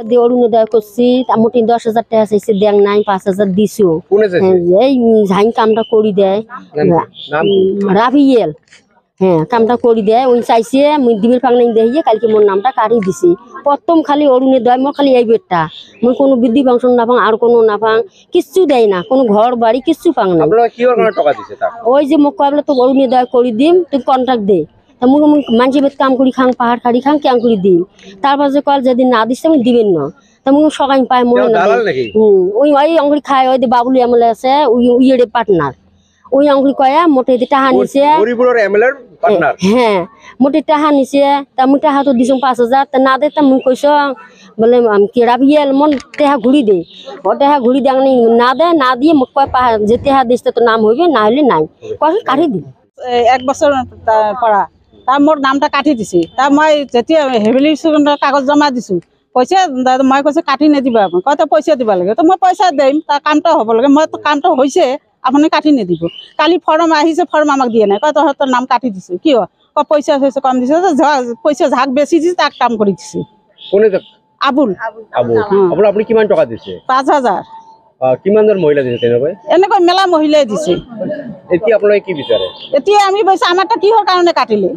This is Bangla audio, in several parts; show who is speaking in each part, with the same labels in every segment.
Speaker 1: দিয়ে অরুণোদয় করছি মোটামুটি 10,000 টাকা চাইছে, দেখ নাই 5,000 দিছো। এই ঝাইন কামটা করি দেয় রাফিয়েল, হ্যাঁ কামটা করি দেয় ওই চাইছে মুই দিবির ফাংনাই দিয়ে কালকে মোর নামটা কাটি দিছি। প্রথম খালি অরুণোদয় মোর খালি এই বেটটা, মুই কোনো বৃদ্ধি পেনশন না পাং আর কোনো না পাং, কিচ্ছু দেয় না, কোনো ঘর বাড়ি কিচ্ছু পাং না। ওই যে মোক কয় বলে তো অরুণোদয় করি দিম, তুই কন্ট্রাক্ট দে। মুই মানুষের বেদ কাম করি খাং, পাহাড় খাড়ি খাং, ক্যাং করি দিম। তারপর যে কল যেদিন না দিচ্ছে আমি দিবেন না, তা মুই সকাল পায় মনে না। ওই ওই অঙ্গুরি খায়, ওই বাবুলি আমলে আছে ওই পার্টনার, ওই অঙ্গুরি কয়া মোটে টাহা নিছে। হ্যাঁ মোটে টাহা নিছে, তা মুই টাহা তো দিছো 5,000, তা না দে তা মুই কইস বলে কি রাবিয়েল মন টেহা ঘুরি দে। ও টেহা ঘুরি দে না দে, না দিয়ে মোক কয় যে টেহা দিস তো নাম হইবে, না হলে নাই, কয় কাটি দিল।
Speaker 2: 1 বছর পড়া তা মোর নামটা কাটি দিছে। তা মই যেতিয়া হেভিলি কাগজ জমা দিছো, পইচা মই কৈছে কাটি নিদিবা, কয় তো পইচা দিব লাগে, তো মই পইচা দিম, তাৰ কামটা হ'ব লাগে, মই কামটো হৈছে আপুনি কাটি নিদিব। কালি ফৰ্ম আহিছে, ফৰ্ম আমাক দিয়ে নাই, কয় তহঁতৰ নাম কাটি দিছো কিয়, কয় পইচা চইচা কম দিছে, পইচা ঝাক বেছি দিছে, তাক কাম কৰি দিছে। আবুল।
Speaker 3: আপুনি কিমান টকা দিছে?
Speaker 2: 5,000।
Speaker 3: কিমানজন মহিলা দিছে তেনেকৈ?
Speaker 2: এনেকৈ মেলা মহিলাই দিছে।
Speaker 3: এতিয়া আপোনালোকে কি বিচাৰে? এতিয়া
Speaker 2: আমি কৈছে আমাৰটা কিহৰ কাৰণে কাটিলে,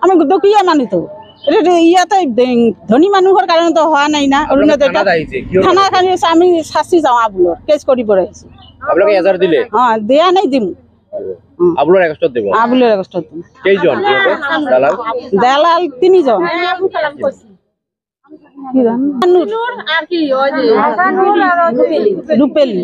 Speaker 2: আমি দুখীয়া মানুহ তো, ইয়াতে ধনী মানুহৰ কাৰণে তো হোৱা নাই না। থানা খানি আমি শাস্তি যাওঁ, আবুলৰ কেছ কৰিব আহিছো।
Speaker 3: আপোনালোকে এজাহাৰ দিলে?
Speaker 2: দিয়া নাই, দিম।
Speaker 3: আবুলৰ এগষ্টত দিব?
Speaker 2: আবুলৰ এগষ্টত দিম।
Speaker 3: কেইজন দালাল?
Speaker 2: দালাল 3 জন। রূপেলি।